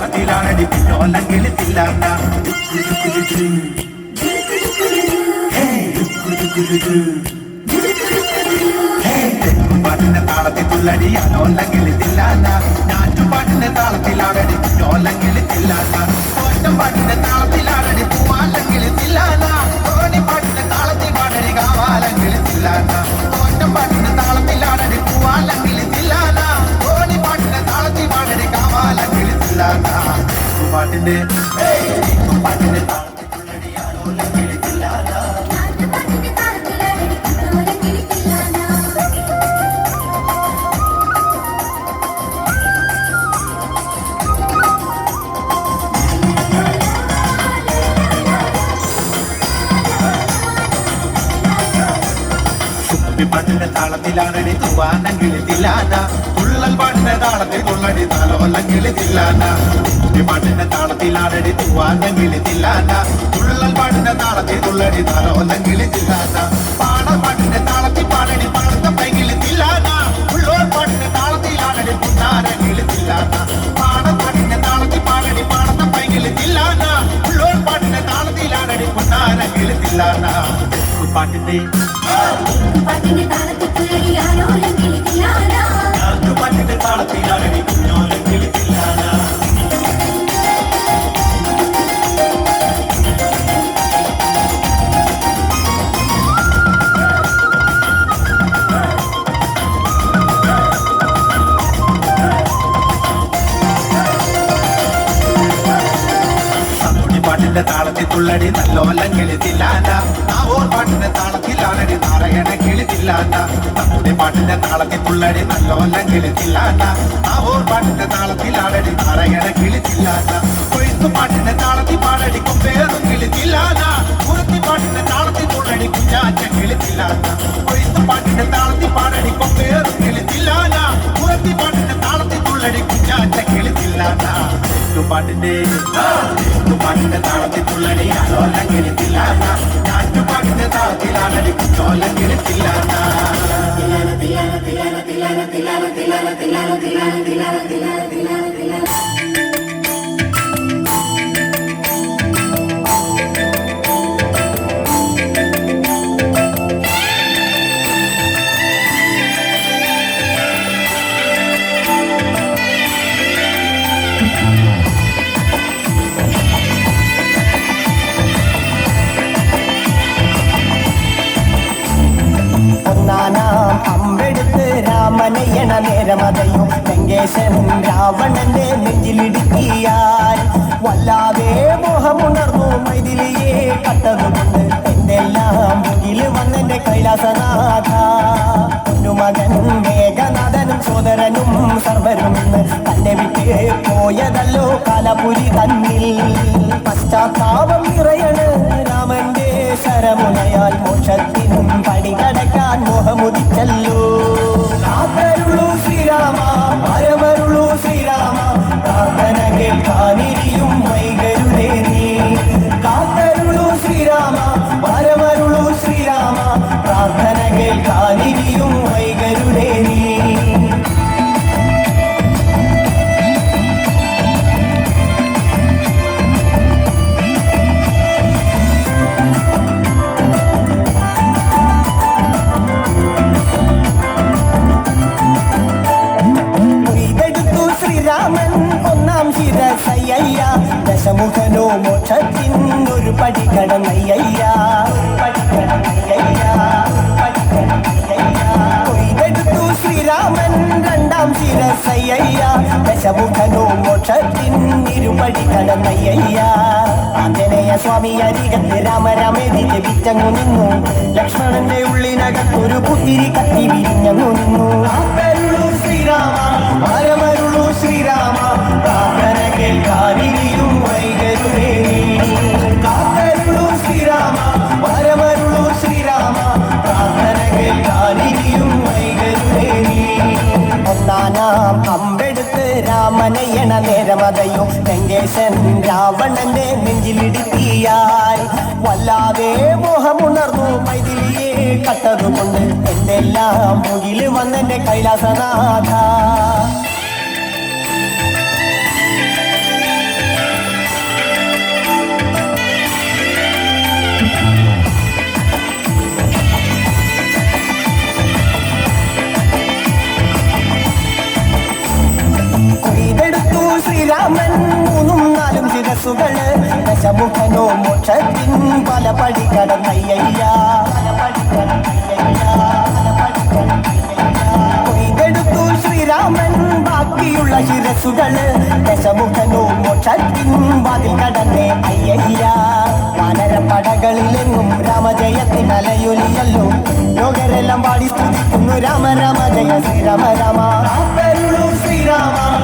താളത്തിലാണടി പിന്നോല്ലെങ്കിൽ തില്ലാന പാട്ടിന്റെ താളത്തിൽ തുള്ളടി അനോല്ലെങ്കിൽ തില്ലാന ഞാറ്റുപാട്ടിന്റെ താളത്തിലാണടി പിന്നോല്ലെങ്കിൽ തില്ലാന തോറ്റം പാട്ടിന്റെ താളത്തിലാണടി പൂവാല്ലെങ്കിൽ തില്ലാന തോണി പാട്ടിന്റെ താളത്തിൽ പാടടി കാവാല്ലെങ്കിൽ തില്ലാന തോറ്റം പാട്ടിന്റെ താളത്തിലാണടി പൂവാല്ലെങ്കിൽ തില്ലാന തോണി പാട്ടിന്റെ താളത്തിൽ പാടടി കാവാല്ലെങ്കിൽ തില്ലാന പാട്ടിന്റെ പാട്ടിന്റെ താളത്തിൽ തുള്ളടി അനോല്ലെങ്കിൽ തില്ലാന പാട്ടിന്റെ താളത്തിലാണടി തൂവാനെങ്കിൽ തില്ലാന തുള്ളൽ പാട്ടിന്റെ താളത്തിൽ തുള്ളടി താലോല്ലെങ്കിൽ തില്ലാന പാട്ടിന്റെ താളത്തിലാണടി തൂവാനെങ്കിൽ തില്ലാന തുള്ളൽ പാട്ടിന്റെ താളത്തിൽ തുള്ളടി താലോല്ലെങ്കിൽ തില്ലാന പാടപ്പാട്ടിന്റെ താളത്തിൽ പാടടി പാടത്തെ പൈകിൽ തില്ലാന ഉള്ളോർ പാട്ടിന്റെ താളത്തിലാണടി പുന്നാരെങ്കിൽ തില്ലാന പാടപ്പാട്ടിന്റെ താളത്തിൽ പാടടി പാടത്തെ പൈകിൽ തില്ലാന ഉള്ളോർ പാട്ടിന്റെ താളത്തിലാണടി പുന്നാരെങ്കിൽ തില്ലാന പാട്ടിന്റെ പാട്ടിന്റെ താളത്തിൽ തുള്ളടിയാലോലെങ്കിൽ തില്ലാന പാട്ടിന്റെ താളത്തിലാണടി കുഞ്ഞോലെങ്കിൽ തില്ലാന പാട്ടിന്റെ താളത്തിൽ തുള്ളടി നല്ലോല്ലെങ്കിൽ തില്ലാന നാവോർ പാട്ടിന്റെ താളത്തിലാണടി നാരായണക്കിളി തില്ലാന നമ്മുടെ പാട്ടിന്റെ താളത്തിൽ തുള്ളടി നല്ലോല്ലെങ്കിൽ തില്ലാന നാവോർ പാട്ടിന്റെ താളത്തിലാണടി നാരായണക്കിളി തില്ലാന കൊയ്ത്തു പാട്ടിന്റെ താളത്തിൽ പാടടി കുമ്പേറും കിളി തില്ലാന പുറത്തി പാട്ടിന്റെ താളത്തിൽ തുള്ളടി കുഞ്ഞാറ്റ കിളി തില്ലാന കൊയ്ത്തു പാട്ടിന്റെ താളത്തിൽ പാടടി കുമ്പേറും കിളി തില്ലാന പുറത്തി പാട്ടിന്റെ താളത്തിൽ തുള്ളടി കുഞ്ഞാറ്റ കിളി തില്ലാന പാട്ടിന്റെ പാട്ടിന്റെ താളത്തിൽ തുള്ളടി അലോല്ലെങ്കിൽ തില്ലാന ഞാറ്റുപാട്ടിന്റെ താളത്തിലാണടി കുഞ്ഞോല്ലെങ്കിൽ തില്ലാന അമ്പെടുത്ത് രാമനയണ നേരമതയും വെങ്കേശനും രാവണന്റെ നെഞ്ചിലിടുക്കിയാൽ വല്ലാതെ മോഹമുണർന്നു മൈഥിലിയെ കട്ടതുകൊണ്ട് എന്തെല്ലാം മുന്നിൽ വന്നെന്റെ കൈലാസനാഥ പൊന്നുമകൻ മേഘനാഥനും സോദരനും സർവരും തന്നെ വിട്ട് പോയതല്ലോ കാലപുരി തന്നിൽ പശ്ചാത്താപം നിറയണ് രാമന്റെ ശരമുനയാൽ മോക്ഷത്തിനും പടി കടക്കാൻ മോഹമുദിച്ചല്ലോ കാത്തരുളൂ ശ്രീരാമ പരമരുളൂ ശ്രീരാമ പ്രാർത്ഥന കേൾക്കാനിരിയും വൈകരുതേ നീ കാത്തരുളൂ ശ്രീരാമ പരമരുളൂ ശ്രീരാമ പ്രാർത്ഥന കേൾക്കാനിരിയും വൈകരുതേ നീ ദശമുഖനോ മോക്ഷത്തിനൊരു പടി കടന്നയ്യ കൊയ്തെടുത്തു ശ്രീരാമൻ രണ്ടാം ശിരസയ്യ ദശമുഖനോ മോക്ഷത്തിനിരുപടി കടന്നയ്യ ആഞ്ജനേയ സ്വാമി അരികത്ത് രാമരാമേതി ജപിച്ചങ്ങു നിന്നു ലക്ഷ്മണന്റെ ഉള്ളിനകത്തൊരു പുത്തിരി കത്തി വിരിഞ്ഞങ്ങു നിന്നു ശ്രീരാമ പരമരുളൂ ശ്രീരാമ പ്രാർത്ഥന കേൾക്കാനിരിയും വൈകരുതേ കാത്തരുളൂ ശ്രീരാമ പരമരുളൂ ശ്രീരാമ പ്രാർത്ഥന കേൾക്കാനിരിയും വൈകരുതേ ഒന്നാനാം അമ്പെടുത്ത് രാമനയണ നേരമതയോ വെങ്കേശൻ രാവണന്റെ നെഞ്ചിലിടുക്കിയാൽ വല്ലാതെ മോഹമുണർന്നു മൈഥിലിയെ കട്ടതുകൊണ്ട് എന്തെല്ലാം മുകിൽ വന്നെന്റെ ശിരസുകള് ദശമുഖനോ മോക്ഷത്തിൻ പല പടി കടന്നയ്യ കൊയ്തെടുത്തു ശ്രീരാമൻ ബാക്കിയുള്ള ശിരസുകള് ദശമുഖനോ മോക്ഷത്തിൻ വാതിൽ കടന്നേ അയ്യയ്യ വാനരപ്പടകളിലെങ്ങും രാമജയത്തിൻ അലയൊലിയല്ലോ ലോകരെല്ലാം പാടി സ്തുതിക്കുന്നു രാമ രാമ ജയ ശ്രീരാമ രാമ ശ്രീരാമ